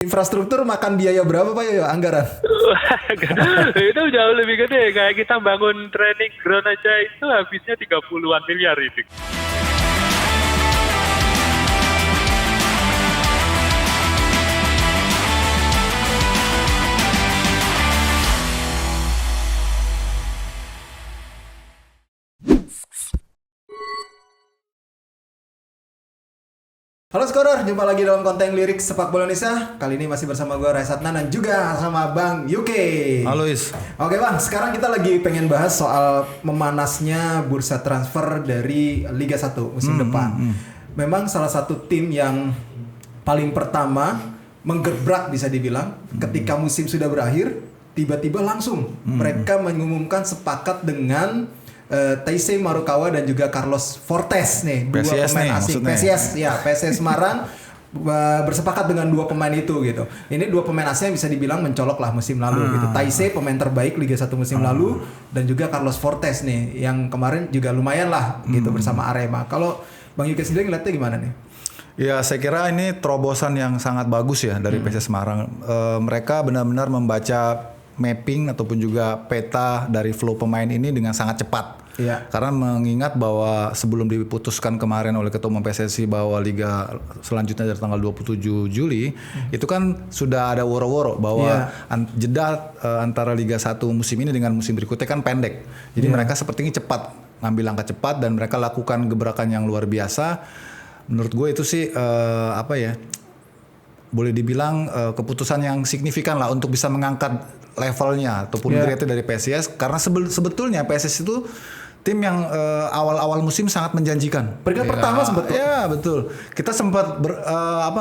Infrastruktur makan biaya berapa Pak Yoyo anggaran? Itu jauh lebih gede. Kayak kita bangun training ground aja itu habisnya 30-an miliar itu. Halo Scorer, jumpa lagi dalam konten lirik sepak bola Indonesia. Kali ini masih bersama gue Raisat Nan dan juga sama Bang Yuke. Halo Is. Oke Bang, sekarang kita lagi pengen bahas soal memanasnya bursa transfer dari Liga 1 musim depan. Memang salah satu tim yang paling pertama menggebrak bisa dibilang ketika musim sudah berakhir, tiba-tiba langsung mereka mengumumkan sepakat dengan Taisei Marukawa dan juga Carlos Fortes nih, dua PSIS pemain nih, asing maksudnya. PSIS Semarang bersepakat dengan dua pemain itu gitu. Ini dua pemain asing yang bisa dibilang mencolok lah musim lalu gitu. Taisei pemain terbaik Liga 1 musim lalu dan juga Carlos Fortes nih yang kemarin juga lumayan lah gitu bersama Arema. Kalau Bang Yuki sendiri ngeliatnya gimana nih? Ya saya kira ini terobosan yang sangat bagus ya dari PSIS Semarang. Mereka benar-benar membaca mapping ataupun juga peta dari flow pemain ini dengan sangat cepat. Iya. Karena mengingat bahwa sebelum diputuskan kemarin oleh Ketua Umum PSSI bahwa Liga selanjutnya dari tanggal 27 Juli, itu kan sudah ada woro-woro bahwa jeda antara Liga 1 musim ini dengan musim berikutnya kan pendek. Jadi mereka sepertinya cepat, ngambil langkah cepat dan mereka lakukan gebrakan yang luar biasa. Menurut gue itu sih boleh dibilang keputusan yang signifikan lah untuk bisa mengangkat levelnya ataupun grade dari PSIS, karena sebetulnya PSIS itu tim yang awal-awal musim sangat menjanjikan. Peringkat pertama sebetulnya. Ya betul. Kita sempat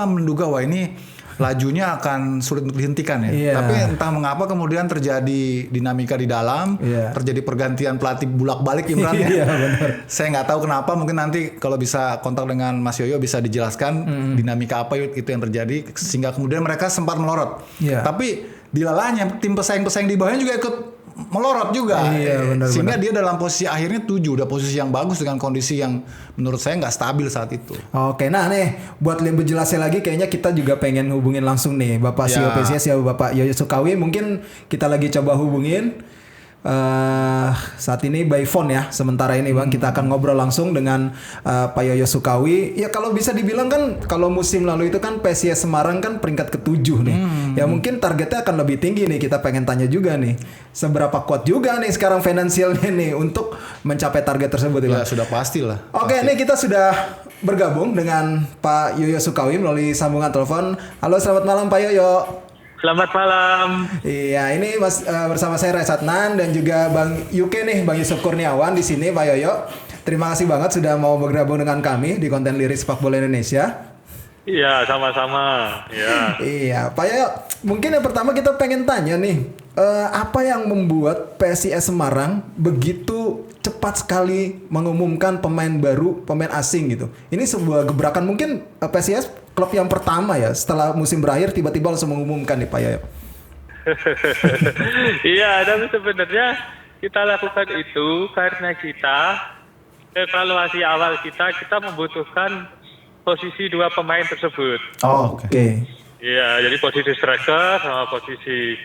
menduga wah ini lajunya akan sulit untuk dihentikan ya. Iya. Tapi entah mengapa kemudian terjadi dinamika di dalam, terjadi pergantian pelatih bulak-balik Imran ya. Iya, benar. Saya nggak tahu kenapa, mungkin nanti kalau bisa kontak dengan Mas Yoyo bisa dijelaskan dinamika apa itu yang terjadi sehingga kemudian mereka sempat melorot. Iya. Tapi dilalahnya tim pesaing-pesaing di bawahnya juga ikut melorot juga. Iya, benar, sehingga dia dalam posisi akhirnya 7, udah posisi yang bagus dengan kondisi yang menurut saya nggak stabil saat itu. Oke, nah nih buat lebih jelasnya lagi kayaknya kita juga pengen hubungin langsung nih Bapak CEO PSIS ya, Bapak Yoyo Sukawi. Mungkin kita lagi coba hubungin saat ini by phone ya. Sementara ini Bang kita akan ngobrol langsung dengan Pak Yoyo Sukawi. Ya kalau bisa dibilang kan kalau musim lalu itu kan PSIS Semarang kan peringkat ke-7 nih. Ya mungkin targetnya akan lebih tinggi nih. Kita pengen tanya juga nih, seberapa kuat juga nih sekarang finansialnya nih untuk mencapai target tersebut ya, Bang? Ya sudah pasti lah. Oke, ini kita sudah bergabung dengan Pak Yoyo Sukawi melalui sambungan telepon. Halo, selamat malam Pak Yoyo. Selamat malam. Iya, ini bersama saya Raisat Nan dan juga Bang Yuke nih, Bang Yusuf Kurniawan di sini Pak Yoyo. Terima kasih banget sudah mau bergabung dengan kami di konten lirik sepak bola Indonesia. Iya, sama-sama. Ya. Iya, Pak Yoyo. Mungkin yang pertama kita pengen tanya nih, apa yang membuat PSIS Semarang begitu cepat sekali mengumumkan pemain baru, pemain asing gitu? Ini sebuah gebrakan mungkin PSIS klub yang pertama ya setelah musim berakhir tiba-tiba langsung mengumumkan nih Pak Yoyo. Iya, tapi sebenarnya kita lakukan itu karena kita evaluasi awal kita membutuhkan posisi dua pemain tersebut. Oh, oke. Iya, jadi posisi striker sama posisi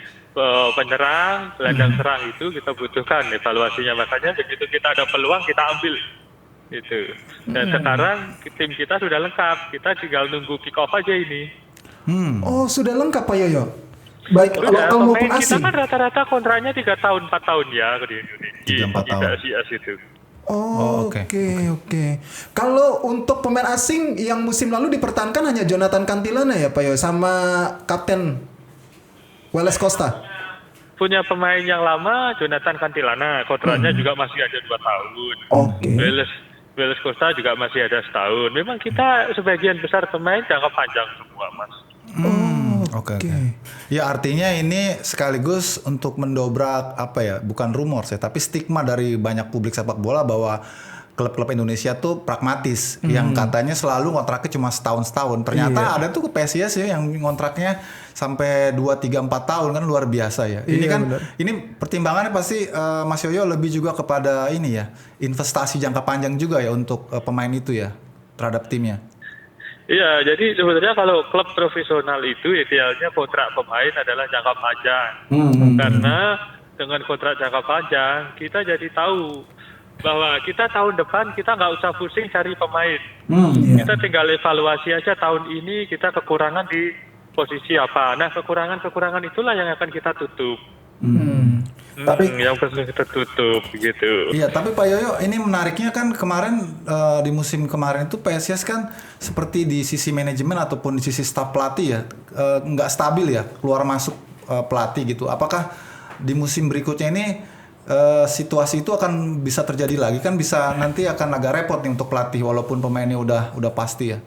penyerang, gelandang serang itu kita butuhkan evaluasinya. Makanya begitu kita ada peluang kita ambil itu. Dan sekarang tim kita sudah lengkap. Kita tinggal nunggu kick off aja ini. Oh, sudah lengkap Pak Yoyo. Baik Sudah, lokal maupun pemain kita asing. kan rata-rata kontraknya 3 tahun 4 tahun ya di Indonesia. 3-4 tahun. PSIS itu. Oh, oke. Oke. Kalau untuk pemain asing yang musim lalu dipertahankan hanya Jonathan Cantilana ya Pak Yoyo sama Kapten Welles Costa. Punya pemain yang lama, Jonathan Cantilana, kontraknya juga masih ada 2 tahun. Oke. Welles Costa juga masih ada setahun. Memang kita sebagian besar pemain jangka panjang semua, Mas. Oke. Ya artinya ini sekaligus untuk mendobrak bukan rumor saya, tapi stigma dari banyak publik sepak bola bahwa klub-klub Indonesia tuh pragmatis, yang katanya selalu kontraknya cuma setahun. Ternyata ada tuh ke PSIS ya yang kontraknya sampai 2, 3, 4 tahun kan luar biasa ya. Ini kan bener. ini pertimbangannya pasti Mas Yoyo lebih juga kepada ini ya, investasi jangka panjang juga ya untuk pemain itu ya terhadap timnya. Iya, jadi sebenarnya kalau klub profesional itu idealnya kontrak pemain adalah jangka panjang. Karena dengan kontrak jangka panjang, kita jadi tahu bahwa kita tahun depan kita nggak usah pusing cari pemain. Iya. Kita tinggal evaluasi aja tahun ini kita kekurangan di posisi apa. Nah, kekurangan-kekurangan itulah yang akan kita tutup. Tapi Yang perlu kita tutup gitu. Iya, tapi Pak Yoyo, ini menariknya kan kemarin di musim kemarin itu PSIS kan seperti di sisi manajemen ataupun di sisi staf pelatih ya, nggak stabil ya, keluar masuk pelatih gitu. Apakah di musim berikutnya ini situasi itu akan bisa terjadi lagi? Kan bisa nanti akan agak repot nih untuk pelatih walaupun pemainnya udah pasti ya.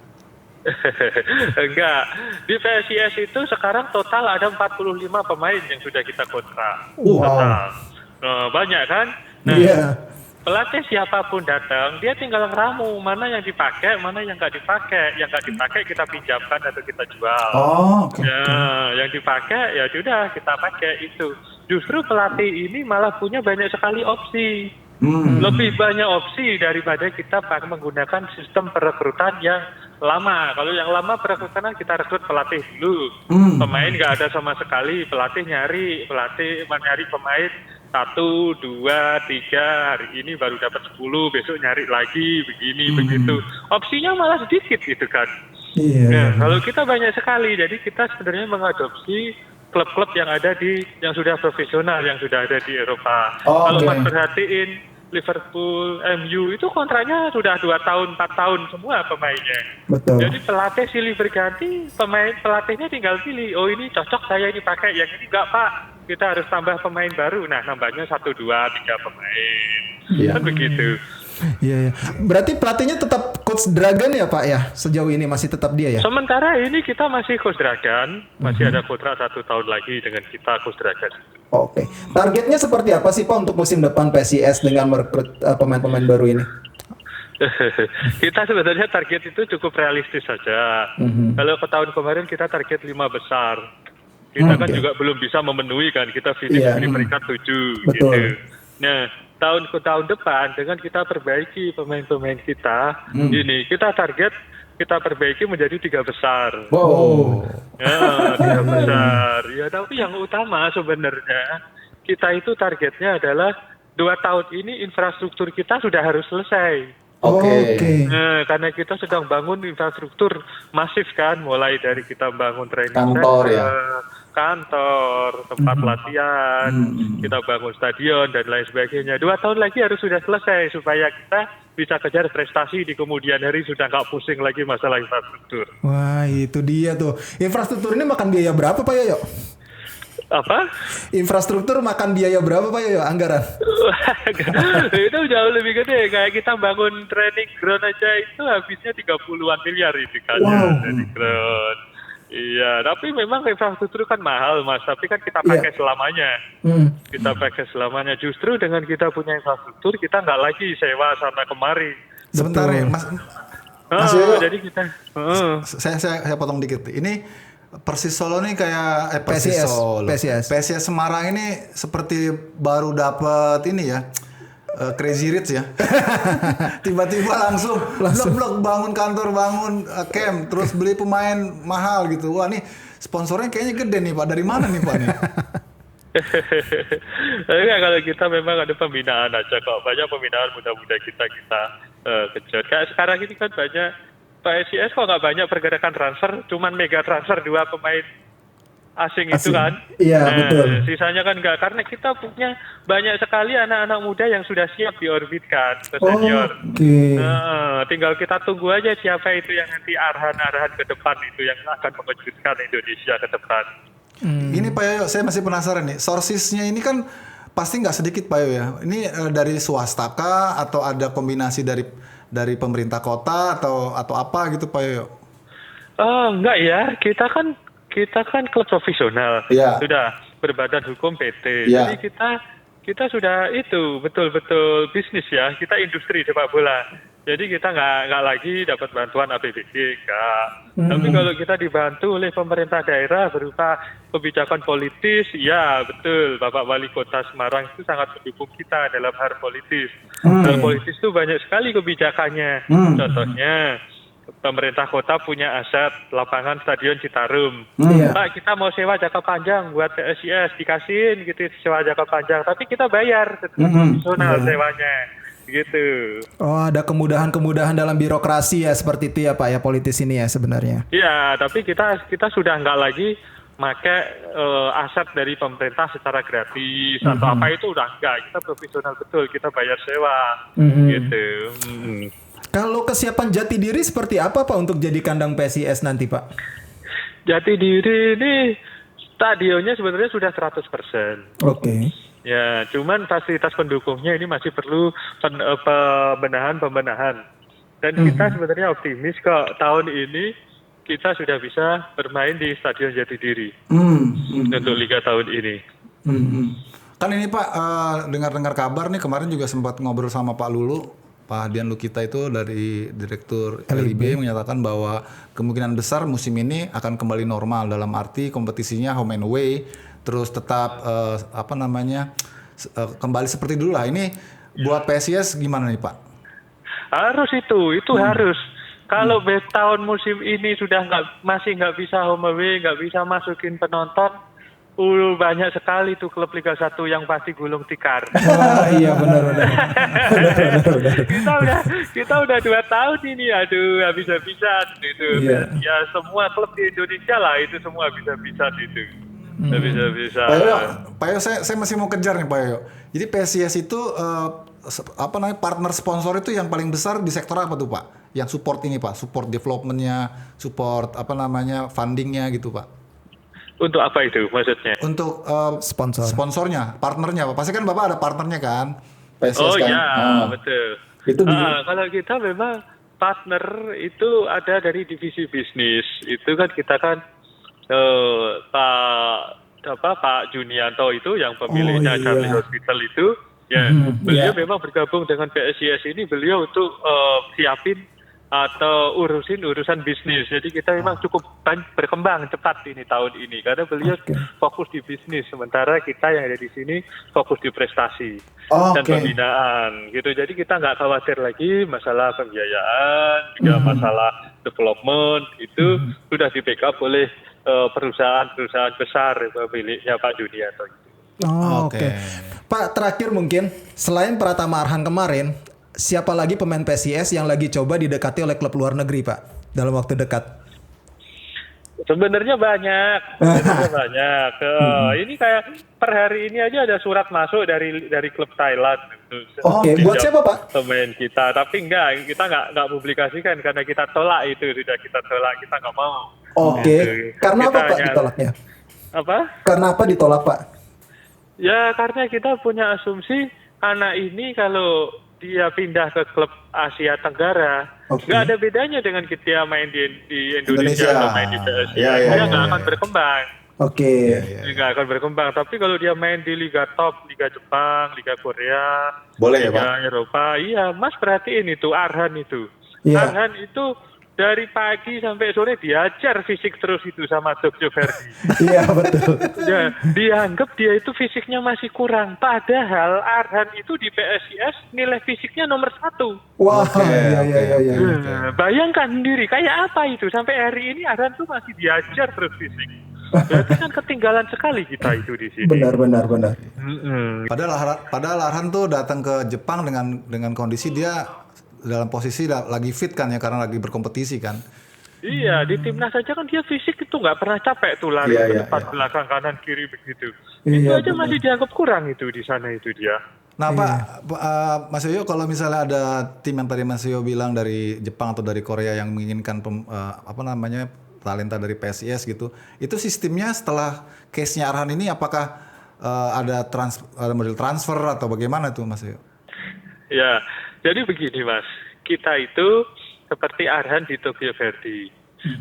Enggak. Di PSIS itu sekarang total ada 45 pemain yang sudah kita kontrak. Wow. Total. Banyak kan? Nah, iya. pelatih siapapun datang, dia tinggal ngeramu mana yang dipakai, mana yang nggak dipakai. Yang nggak dipakai kita pinjamkan atau kita jual. Oh, oke. Ya, yang dipakai ya sudah kita pakai itu. Justru pelatih ini malah punya banyak sekali opsi. Lebih banyak opsi daripada kita menggunakan sistem perekrutan yang lama. Kalau yang lama perekrutan kita rekrut pelatih dulu. Pemain nggak ada sama sekali, pelatih nyari pemain 1, 2, 3, hari ini baru dapat 10, besok nyari lagi begini begitu. Opsinya malah sedikit gitu kan. Iya. Nah, kalau kita banyak sekali, jadi kita sebenarnya mengadopsi klub-klub yang sudah profesional, yang sudah ada di Eropa. Oh, Kalau oke. Mas perhatiin Liverpool, MU itu kontraknya sudah 2 tahun, 4 tahun semua pemainnya. Betul. Jadi pelatih silih berganti, pelatihnya tinggal pilih. Oh ini cocok saya ini pakai, yang ini enggak Pak. Kita harus tambah pemain baru. Nah nambahnya 1, 2, 3 pemain. Iya. Kan begitu. Iya, iya. Berarti pelatihnya tetap Coach Dragan ya Pak ya? Sejauh ini masih tetap dia ya? Sementara ini kita masih Coach Dragan, masih ada kontrak 1 tahun lagi dengan kita Coach Dragan. Oke. Targetnya seperti apa sih Pak untuk musim depan PSIS dengan merekrut pemain-pemain baru ini? Kita sebenarnya target itu cukup realistis saja. Kalau ke tahun kemarin kita target 5 besar. Kita kan juga belum bisa memenuhi kan, kita finish Iya. di peringkat 7 Betul. gitu. Nah, tahun ke tahun depan dengan kita perbaiki pemain-pemain kita, ini kita target kita perbaiki menjadi 3 besar. Wow. Ya, 3 besar. Ya, tapi yang utama sebenarnya kita itu targetnya adalah 2 tahun ini infrastruktur kita sudah harus selesai. Oke. Nah, karena kita sedang bangun infrastruktur masif kan, mulai dari kita bangun training Kantor, center, ya? kantor, tempat latihan, kita bangun stadion dan lain sebagainya. 2 tahun lagi harus sudah selesai supaya kita bisa kejar prestasi di kemudian hari, sudah nggak pusing lagi masalah infrastruktur. Wah itu dia tuh. Infrastruktur ini makan biaya berapa Pak Yoyo? Apa? Infrastruktur makan biaya berapa Pak Yoyo? Anggaran? Itu jauh lebih gede. Kayak kita bangun training ground aja itu habisnya 30-an miliar itu kan. Wow. Training ground. Iya, tapi memang infrastruktur kan mahal Mas, tapi kan kita pakai selamanya. Kita pakai selamanya. Justru dengan kita punya infrastruktur, kita nggak lagi sewa sana kemari. Sebentar ya, Mas Yoyo. Jadi kita Saya potong dikit. Ini Persis Solo nih kayak PSIS Semarang ini seperti baru dapat ini ya, Crazy Rich ya. Tiba-tiba langsung blok bangun kantor, bangun camp, terus beli pemain mahal gitu. Wah nih sponsornya kayaknya gede nih Pak. Dari mana nih Pak nih? Enggak, kalau kita memang ada pembinaan aja kok. Banyak pembinaan muda-muda kita kejar. Kayak sekarang ini kan banyak PSIS kok nggak banyak pergerakan transfer, cuman mega transfer 2 pemain asing itu kan. Iya, betul. Sisanya kan enggak, karena kita punya banyak sekali anak-anak muda yang sudah siap diorbitkan ke senior. Oke. Tinggal kita tunggu aja siapa itu yang nanti arahan-arahan ke depan itu yang akan mengejutkan Indonesia ke depan. Ini Pak Yoyo, saya masih penasaran nih. Sourcesnya ini kan pasti nggak sedikit Pak Yoyo ya. Ini dari swasta kah atau ada kombinasi dari pemerintah kota atau apa gitu Pak Yoyo? Enggak ya, kita kan klub profesional, Iya. sudah berbadan hukum PT. Iya. Jadi kita sudah itu betul-betul bisnis ya, kita industri sepak bola. Jadi kita nggak lagi dapat bantuan APBD, enggak. Tapi kalau kita dibantu oleh pemerintah daerah berupa kebijakan politis, ya betul. Bapak Wali Kota Semarang itu sangat mendukung kita dalam hal politis. Dalam politis itu banyak sekali kebijakannya. Contohnya pemerintah kota punya aset lapangan Stadion Citarum. Iya. Pak, kita mau sewa jangka panjang buat PSIS, dikasihin gitu sewa jangka panjang, tapi kita bayar profesional sewanya, gitu. Oh, ada kemudahan-kemudahan dalam birokrasi ya seperti itu ya Pak ya, politis ini ya sebenarnya. Iya, tapi kita sudah nggak lagi make aset dari pemerintah secara gratis atau apa, itu udah enggak. Kita profesional betul, kita bayar sewa, gitu. Kalau kesiapan jati diri seperti apa Pak untuk jadi kandang PSIS nanti Pak? Jati diri ini stadionnya sebenarnya sudah 100%. Oke. Ya, cuman fasilitas pendukungnya ini masih perlu pembenahan. Dan kita sebenarnya optimis kok tahun ini kita sudah bisa bermain di Stadion Jatidiri untuk Liga tahun ini. Kan ini Pak, dengar-dengar kabar nih kemarin juga sempat ngobrol sama Pak Lulu, Pak Hadian Lukita itu dari Direktur LIB menyatakan bahwa kemungkinan besar musim ini akan kembali normal, dalam arti kompetisinya home and away, terus tetap kembali seperti dulu lah. Ini buat PSIS gimana nih Pak? Harus itu harus. Kalau tahun musim ini sudah masih nggak bisa home away, nggak bisa masukin penonton, banyak sekali tuh klub Liga 1 yang pasti gulung tikar. Wah, iya benar. Kita udah 2 tahun ini, aduh habis-habisan gitu. Iya. Ya semua klub di Indonesia lah itu semua habis-habisan itu. Habis-habisan. Pak Yo, saya masih mau kejar nih Pak Yo. Jadi PSIS itu partner sponsor itu yang paling besar di sektor apa tuh Pak? Yang support ini Pak, support developmentnya, support fundingnya gitu Pak. Untuk apa itu maksudnya? Untuk sponsornya, partnernya Pak. Pasti kan Bapak ada partnernya kan? PSIS kan? Betul. Itu kalau kita memang partner itu ada dari divisi bisnis. Itu kan kita kan Pak Junianto itu yang pemiliknya Charlie Hospital itu, ya beliau memang bergabung dengan PSIS ini, beliau untuk siapin atau urusan bisnis. Jadi kita memang cukup berkembang cepat ini tahun ini karena beliau fokus di bisnis, sementara kita yang ada di sini fokus di prestasi dan pembinaan gitu. Jadi kita nggak khawatir lagi masalah pembiayaan, juga masalah development itu sudah di backup oleh perusahaan-perusahaan besar miliknya Pak Junianto. Oke. Pak, terakhir mungkin selain Pratama Arhan kemarin, siapa lagi pemain PSIS yang lagi coba didekati oleh klub luar negeri Pak dalam waktu dekat? Sebenarnya banyak. Ini kayak per hari ini aja ada surat masuk dari klub Thailand. Oke, buat siapa Pak? Pemain kita, tapi kita nggak publikasikan karena kita tolak itu, sudah kita tolak, kita nggak mau. Oke. Karena apa Pak ditolaknya? Apa? Karena apa ditolak Pak? Ya karena kita punya asumsi anak ini kalau dia pindah ke klub Asia Tenggara, nggak ada bedanya dengan kita main di Indonesia atau main di PSIS. Dia nggak akan berkembang. Nggak akan berkembang. Tapi kalau dia main di Liga Top, Liga Jepang, Liga Korea, Liga Eropa, iya Mas perhatiin itu Arhan itu. Arhan itu dari pagi sampai sore diajar fisik terus itu sama Dr. Ferdi. Iya betul. Ya, dianggap dia itu fisiknya masih kurang. Padahal Arhan itu di PSIS nilai fisiknya nomor 1. Wah, bayangkan sendiri kayak apa itu. Sampai hari ini Arhan tuh masih diajar terus fisik. Berarti kan ketinggalan sekali kita itu di sini. Benar. Padahal Arhan tuh datang ke Jepang dengan kondisi dia dalam posisi lagi fit kan ya, karena lagi berkompetisi kan. Iya, di timnas saja kan dia fisik itu nggak pernah capek tuh lari ke depan belakang kanan kiri begitu. Itu aja masih dianggap kurang itu di sana itu dia. Nah Pak, Mas Yoyo, kalau misalnya ada tim yang tadi Mas Yoyo bilang dari Jepang atau dari Korea yang menginginkan talenta dari PSIS gitu, itu sistemnya setelah case-nya Arhan ini apakah ada model transfer atau bagaimana tuh Mas Yoyo? Ya, jadi begini Mas, kita itu seperti Arhan di Tokyo Verdy.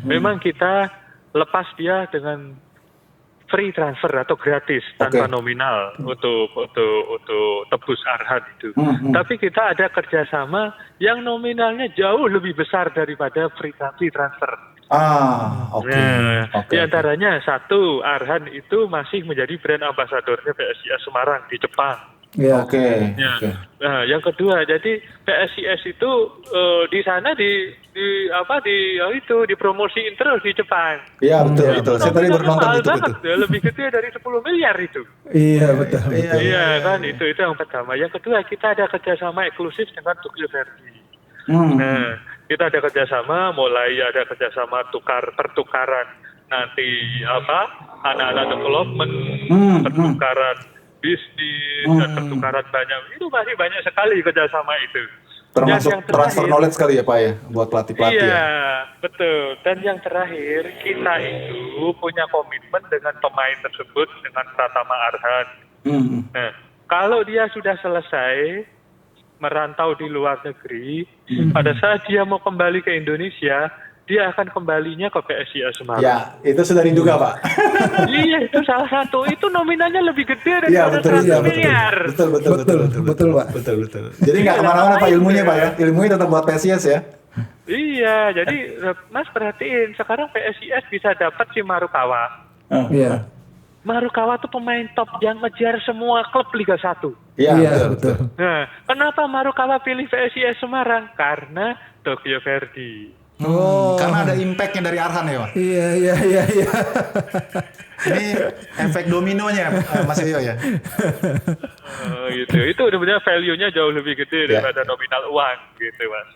Memang kita lepas dia dengan free transfer atau gratis tanpa nominal untuk tebus Arhan itu. Tapi kita ada kerjasama yang nominalnya jauh lebih besar daripada free transfer. Di antaranya satu, Arhan itu masih menjadi brand ambasadornya PSIS Semarang di Jepang. Nah, yang kedua, jadi PSIS itu di sana dipromosiin terus di Jepang. Iya betul. Saya tadi baru nonton mahal itu. banget, lebih gede dari 10 miliar itu. Iya betul. Iya kan, itu yang pertama. Yang kedua, kita ada kerjasama eksklusif dengan Tokyo Verdy. Nah, kita ada kerjasama, mulai ada kerjasama pertukaran nanti anak-anak development, pertukaran bisnis, dan pertukaran banyak. Itu masih banyak sekali kerjasama itu. Termasuk transfer knowledge kali ya Pak ya, buat pelatih-pelatih. Iya, ya? betul. Dan yang terakhir, kita itu punya komitmen dengan pemain tersebut, dengan Pratama Arhan. Nah, kalau dia sudah selesai merantau di luar negeri, pada saat dia mau kembali ke Indonesia, dia akan kembalinya ke PSIS Semarang. Ya, itu sudah diduga Pak. Iya, itu salah satu. Itu nominalnya lebih gede daripada 100 miliar. Betul Pak. Betul. Jadi nggak kemana-mana Pak ilmunya Pak ya. Ilmunya tetap buat PSIS ya. Iya, jadi Mas perhatiin, sekarang PSIS bisa dapat si Marukawa. Iya. Marukawa tuh pemain top yang ngejar semua klub Liga 1. Iya, betul. Nah, kenapa Marukawa pilih PSIS Semarang? Karena Tokyo Verdy. Karena ada impact-nya dari Arhan ya Pak. Iya. Ini efek dominonya Mas Yoyo ya. Gitu. Itu sebenarnya value-nya jauh lebih gede daripada nominal uang gitu Mas.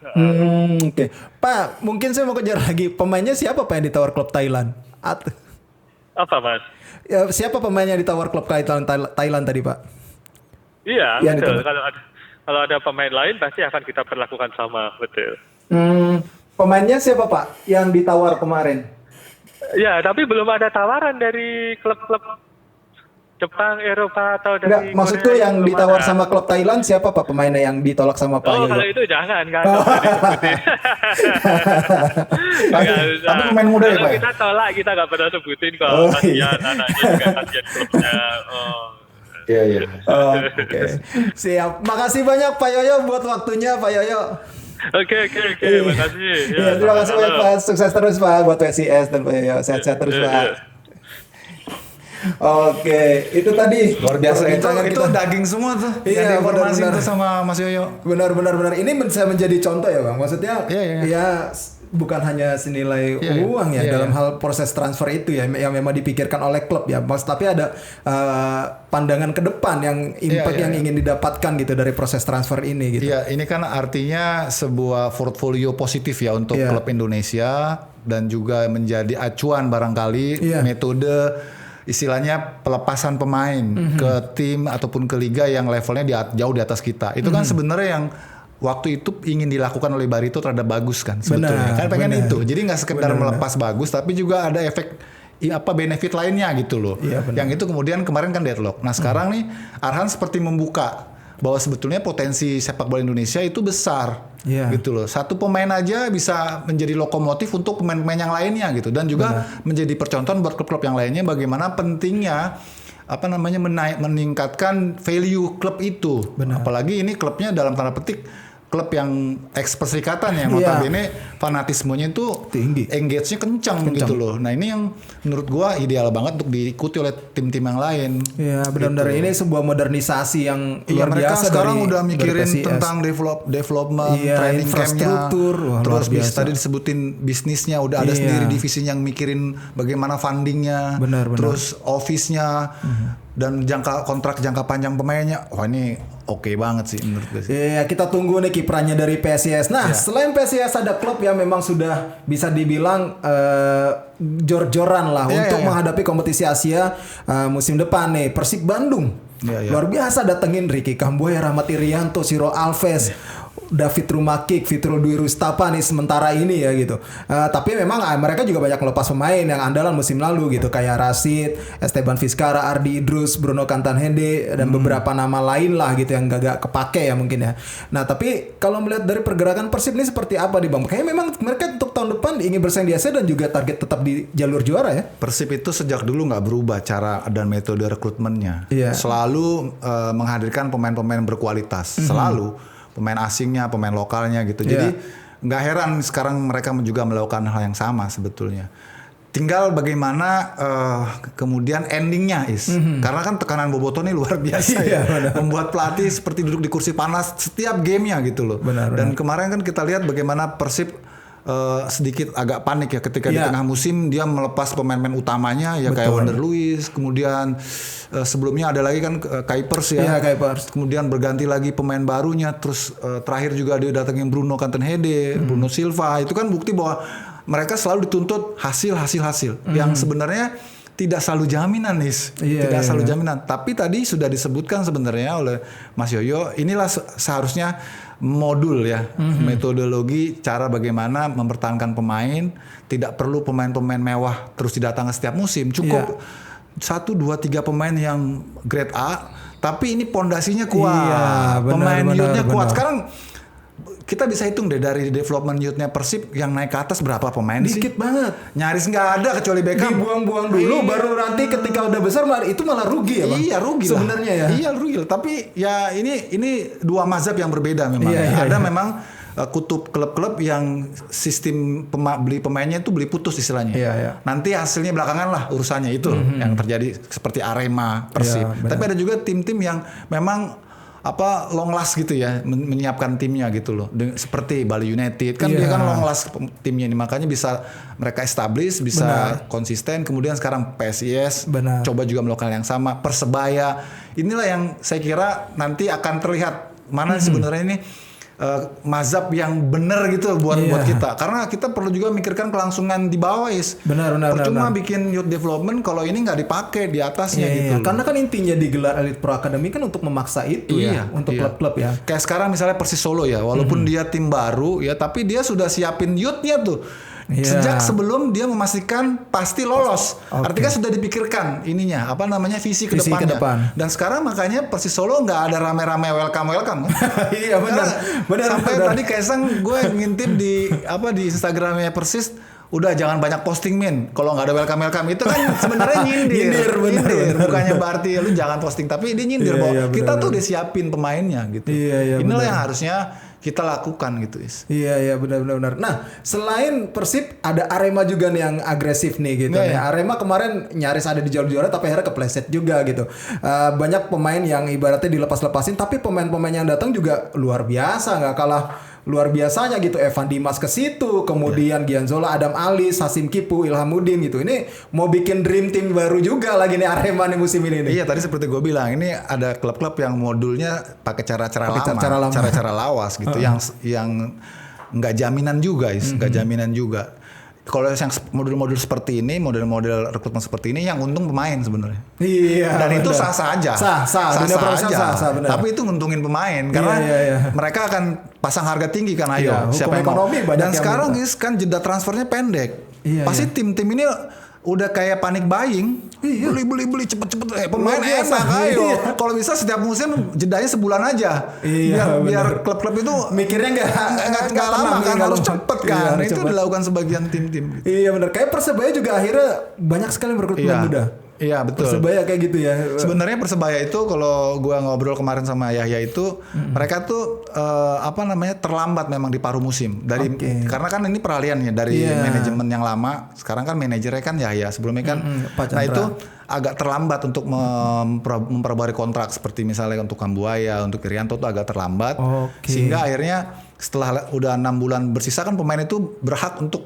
Oke. Pak, mungkin saya mau kejar lagi. Pemainnya siapa Pak yang ditawar klub Thailand? Apa Mas? Ya, siapa pemain yang ditawar klub Thailand tadi Pak? Iya, betul. Kalau ada pemain lain pasti akan kita perlakukan sama, betul. Pemainnya siapa Pak yang ditawar kemarin? Ya, tapi belum ada tawaran dari klub-klub Jepang, Eropa atau dari Enggak, maksudku yang ditawar sama klub Thailand siapa Pak pemainnya yang ditolak sama Pak Yoyo? Kalau itu jangan kan. Tapi pemain muda ya Pak. Kita tolak, kita nggak pernah sebutin kalau kasihan anaknya juga kasihan klubnya. Iya. Oke. Siap. Makasih banyak Pak Yoyo buat waktunya Pak Yoyo. Oke, makasih. Ya, terima kasih banyak Pak. Sukses terus Pak buat PSIS dan Pak Yoyo. Sehat-sehat terus Pak. Oke, itu tadi luar biasa itu daging semua tuh. Iya, informasi itu sama Mas Yoyo. Benar. Ini bisa menjadi contoh ya Bang. Maksudnya ya bukan hanya senilai uang ya dalam hal proses transfer itu ya yang memang dipikirkan oleh klub ya. Tapi ada pandangan ke depan yang impact yang ingin didapatkan gitu dari proses transfer ini gitu. Iya, ini kan artinya sebuah portfolio positif ya untuk klub Indonesia dan juga menjadi acuan barangkali metode istilahnya pelepasan pemain ke tim ataupun ke liga yang levelnya jauh di atas kita. Itu kan sebenarnya yang waktu itu ingin dilakukan oleh Barito terhadap Bagus kan sebetulnya. Kan pengen itu. Jadi nggak sekedar melepas Bagus tapi juga ada efek benefit lainnya gitu loh. Yang itu kemudian kemarin kan deadlock. Nah, sekarang nih Arhan seperti membuka bahwa sebetulnya potensi sepak bola Indonesia itu besar. Gitu loh. Satu pemain aja bisa menjadi lokomotif untuk pemain-pemain yang lainnya gitu dan juga menjadi percontohan buat klub-klub yang lainnya bagaimana pentingnya meningkatkan value klub itu. Apalagi ini klubnya dalam tanda petik klub yang ex-perserikatan yang notabene fanatismenya itu tinggi, engage-nya kencang gitu loh. Nah, ini yang menurut gua ideal banget untuk diikuti oleh tim-tim yang lain. Iya, benar-benar ini sebuah modernisasi yang luar mereka biasa sekarang dari, udah mikirin tentang development, training infrastruktur, terus tadi disebutin bisnisnya udah ada sendiri divisi yang mikirin bagaimana fundingnya, terus office-nya dan kontrak jangka panjang pemainnya. Wah, ini oke banget sih menurut gue sih. Iya, kita tunggu nih kiprahnya dari PSIS. Nah, selain PSIS ada klub yang memang sudah bisa dibilang jor-joran lah untuk menghadapi kompetisi Asia musim depan nih. Persib Bandung. Luar biasa datengin Ricky Kambuaya, Rahmat Irianto, Siro Alves, David Rumakik, Fitrul Dwi Rustapa nih sementara ini ya gitu. Tapi memang mereka juga banyak melepas pemain yang andalan musim lalu gitu kayak Rashid, Esteban Vizcara, Ardi Idrus, Bruno Kantanhede dan beberapa nama lain lah gitu yang gak kepake ya mungkin ya. Nah, tapi kalau melihat dari pergerakan Persib ini seperti apa nih Bang? Kayaknya memang mereka untuk tahun depan ingin bersaing di Asia dan juga target tetap di jalur juara ya. Persib itu sejak dulu nggak berubah cara dan metode rekrutmennya. Selalu menghadirkan pemain-pemain berkualitas. Selalu pemain asingnya, pemain lokalnya gitu. Jadi nggak heran sekarang mereka juga melakukan hal yang sama sebetulnya. Tinggal bagaimana kemudian endingnya karena kan tekanan Boboto ini luar biasa membuat pelatih seperti duduk di kursi panas setiap gamenya gitu loh. Dan kemarin kan kita lihat bagaimana Persib sedikit agak panik ya ketika di tengah musim dia melepas pemain-pemain utamanya ya. Betul. Kayak Wander Luiz, kemudian sebelumnya ada lagi kan Kuipers ya. Iya, Kuipers. Kemudian berganti lagi pemain barunya, terus terakhir juga dia datangin Bruno Cantenhede, Bruno Silva. Itu kan bukti bahwa mereka selalu dituntut hasil yang sebenarnya tidak selalu jaminan nih, tidak selalu jaminan. Tapi tadi sudah disebutkan sebenarnya oleh Mas Yoyo, inilah seharusnya modul ya, metodologi cara bagaimana mempertahankan pemain. Tidak perlu pemain-pemain mewah terus didatangkan setiap musim, cukup 1, 2, 3 pemain yang grade A, tapi ini pondasinya kuat, pemain youth-nya kuat. Sekarang kita bisa hitung deh dari development youth-nya Persib yang naik ke atas berapa pemain sih? Dikit banget. Nyaris nggak ada kecuali Beckham. Dibuang-buang dulu baru nanti ketika udah besar itu malah rugi ya, Bang? Iya, rugi sebenarnya ya. Iya, rugi. Tapi ya ini dua mazhab yang berbeda memang. Ada memang kutub klub-klub yang sistem beli pemainnya itu beli putus istilahnya. Nanti hasilnya belakangan lah urusannya itu yang terjadi seperti Arema, Persib. Tapi ada juga tim-tim yang memang long last gitu ya, menyiapkan timnya gitu loh. Seperti Bali United kan dia kan long last timnya ini, makanya bisa mereka establish, bisa konsisten. Kemudian sekarang PSIS coba juga melakukan yang sama. Persebaya inilah yang saya kira nanti akan terlihat mana sebenarnya ini mazhab yang benar gitu buat kita, karena kita perlu juga mikirkan kelangsungan di bawah benar percuma bikin youth development kalau ini nggak dipakai di atasnya gitu. Karena kan intinya digelar Elite Pro Academy kan untuk memaksa itu untuk klub-klub ya. Kayak sekarang misalnya Persis Solo ya, walaupun dia tim baru ya, tapi dia sudah siapin youth-nya tuh. Sejak sebelum dia memastikan pasti lolos. Artinya sudah dipikirkan ininya, visi ke depannya. Dan sekarang makanya Persis Solo nggak ada rame-rame welcome kan? Iya benar. Sampai tadi Kaisang gue ngintip di Instagramnya Persis, udah jangan banyak posting kalau nggak ada welcome itu kan sebenarnya nyindir. Bener. Bukannya berarti lu jangan posting, tapi dia nyindir bahwa kita tuh udah siapin pemainnya gitu. Inilah yang harusnya kita lakukan gitu. Iya benar. Nah, selain Persib ada Arema juga nih yang agresif nih gitu. Arema kemarin nyaris ada di jalur juara tapi akhirnya kepleset juga gitu. Banyak pemain yang ibaratnya dilepas-lepasin, tapi pemain-pemain yang datang juga luar biasa, nggak kalah luar biasanya gitu. Evan Dimas ke situ, kemudian Gianzola, Adam Alis, Hasim Kipu, Ilhamuddin gitu. Ini mau bikin dream team baru juga lagi nih Arema nih musim ini nih. Iya, tadi seperti gue bilang, ini ada klub-klub yang modulnya pakai cara-cara lawas gitu, yang nggak jaminan juga, nggak jaminan juga. Kalau yang model-model seperti ini, model-model rekrutmen seperti ini yang untung pemain sebenarnya. Iya. Dan itu sah-sah aja. Sah aja. Tapi itu nguntungin pemain karena mereka akan pasang harga tinggi kan, siapa yang mau. Dan sekarang kan jeda transfernya pendek. Pasti tim-tim ini udah kayak panic buying, beli cepet-cepet pemain enak, ayo. Kalau bisa setiap musim jedanya sebulan aja, biar klub-klub itu mikirnya nggak lama kan, harus cepet kan. Itu dilakukan sebagian tim-tim. Iya benar. Kayak Persebaya juga akhirnya banyak sekali merekrut pemain muda. Iya betul. Persebaya kayak gitu ya. Sebenarnya Persebaya itu kalau gua ngobrol kemarin sama Yahya itu, mereka tuh terlambat memang di paruh musim. Karena kan ini peralihannya dari manajemen yang lama, sekarang kan manajernya kan Yahya, sebelumnya kan. Nah itu agak terlambat untuk memperbarui kontrak, seperti misalnya untuk Kambuaya, untuk Irianto tuh agak terlambat. Sehingga akhirnya setelah udah 6 bulan bersisa kan pemain itu berhak untuk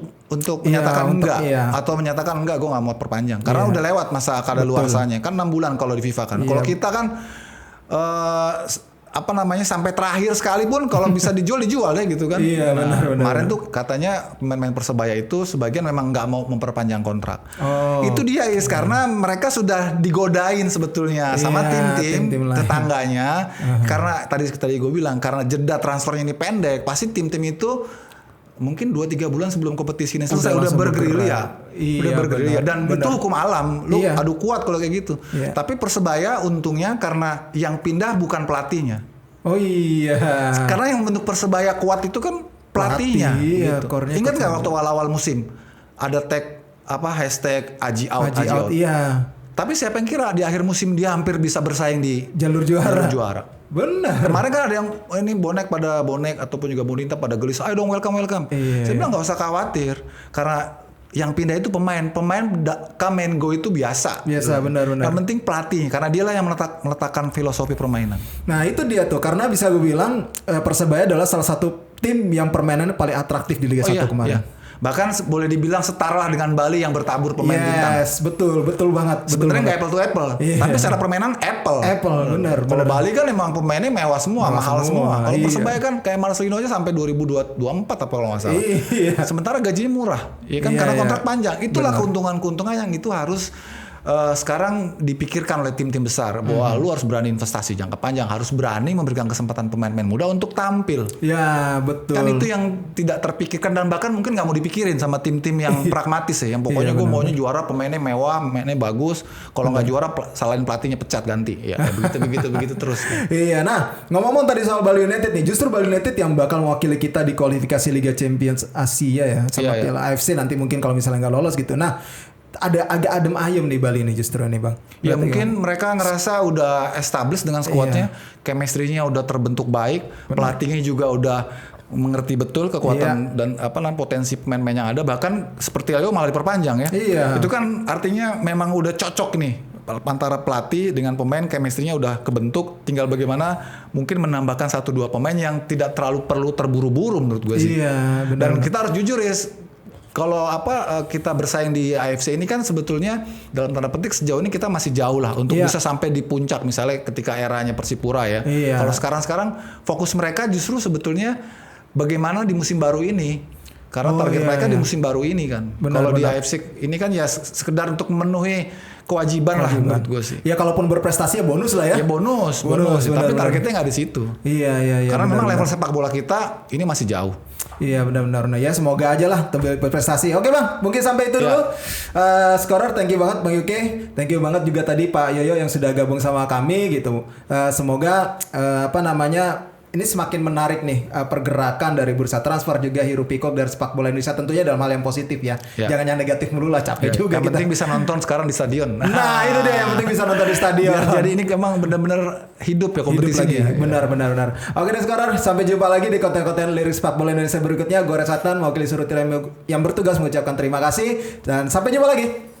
menyatakan enggak atau menyatakan enggak, gue nggak mau perpanjang karena udah lewat masa kadaluarsanya kan 6 bulan kalau di FIFA kan. Kalau kita kan sampai terakhir sekalipun kalau bisa dijual deh gitu kan. Benar. Kemarin tuh katanya pemain Persebaya itu sebagian memang nggak mau memperpanjang kontrak. Itu dia karena mereka sudah digodain sebetulnya sama tim-tim tetangganya. Karena tadi gue bilang karena jeda transfernya ini pendek, pasti tim-tim itu mungkin 2-3 bulan sebelum kompetisi ini selesai udah bergerilya. Dan itu hukum alam, lu adu kuat kalau kayak gitu. Tapi Persebaya untungnya karena yang pindah bukan pelatihnya. Karena yang bentuk Persebaya kuat itu kan pelatihnya. Gitu. Ingat nggak waktu awal-awal musim ada hashtag Aji out. Tapi siapa yang kira di akhir musim dia hampir bisa bersaing di jalur juara. Benar. Kemarin kan ada yang ini bonek ataupun juga bonita pada gelis. Ayo dong welcome. Saya bilang nggak usah khawatir karena yang pindah itu pemain come and go itu biasa. Benar. Yang penting pelatih karena dialah yang meletakkan filosofi permainan. Nah itu dia tuh, karena bisa gue bilang Persebaya adalah salah satu tim yang permainannya paling atraktif di Liga 1 kemarin. Iya. Bahkan boleh dibilang setara lah dengan Bali yang bertabur pemain bintang. Yes, betul banget. Sebenarnya nggak apple to apple, tapi secara permainan apple. Benar. Kalau Bali kan emang pemainnya mewah semua, mahal semua. Kalau Persebaya kan kayak Marcelino aja sampai 2024 apa kalau nggak salah. Iya. Sementara gajinya murah, ya kan karena kontrak panjang. Itulah keuntungan-keuntungan yang itu harus sekarang dipikirkan oleh tim-tim besar bahwa lu harus berani investasi jangka panjang, harus berani memberikan kesempatan pemain-pemain muda untuk tampil. Ya betul. Kan itu yang tidak terpikirkan dan bahkan mungkin nggak mau dipikirin sama tim-tim yang pragmatis ya, yang pokoknya gue maunya juara, pemainnya mewah, pemainnya bagus. Kalau nggak juara salahin pelatihnya, pecat, ganti. Ya begitu terus. Iya, nah ngomong-ngomong tadi soal Bali United nih, justru Bali United yang bakal mewakili kita di kualifikasi Liga Champions Asia ya, sama Piala AFC nanti mungkin kalau misalnya nggak lolos gitu. Nah ada agak adem ayem nih Bali ini justru nih Bang. Ya mungkin mereka ngerasa udah established dengan skuadnya, chemistry-nya udah terbentuk baik, pelatihnya juga udah mengerti betul kekuatan dan potensi pemain-pemain yang ada, bahkan seperti Leo malah diperpanjang ya. Itu kan artinya memang udah cocok nih antara pelatih dengan pemain, chemistry-nya udah kebentuk, tinggal bagaimana mungkin menambahkan 1-2 pemain yang tidak terlalu perlu terburu-buru menurut gue sih. Iya, benar. Dan kita harus jujur ya, kalau kita bersaing di AFC ini kan sebetulnya dalam tanda petik sejauh ini kita masih jauh lah untuk bisa sampai di puncak misalnya ketika eranya Persipura ya. Kalau sekarang fokus mereka justru sebetulnya bagaimana di musim baru ini. Karena target mereka di musim baru ini kan. Kalau di AFC ini kan ya sekedar untuk memenuhi kewajiban lah menurut gue sih. Ya kalaupun berprestasi ya bonus lah ya. Ya bonus. Tapi targetnya nggak di situ. Iya. Karena memang level sepak bola kita ini masih jauh. Iya benar. Nah ya semoga aja lah berprestasi. Oke Bang, mungkin sampai itu dulu. Scorer, thank you banget Bang Yuke. Thank you banget juga tadi Pak Yoyo yang sudah gabung sama kami gitu. Semoga ini semakin menarik nih pergerakan dari bursa transfer juga hirup pikuk dari sepak bola Indonesia tentunya dalam hal yang positif ya. Jangan yang negatif melulu lah, capek juga yang kita. penting bisa nonton sekarang di stadion. Nah itu dia yang penting bisa nonton di stadion. Jadi ini emang benar-benar hidup ya kompetisinya. Benar. Oke deh Scorer, sampai jumpa lagi di konten-konten lirik sepak bola Indonesia berikutnya. Gue Resatan mewakili Suruh Tiram yang bertugas mengucapkan terima kasih dan sampai jumpa lagi.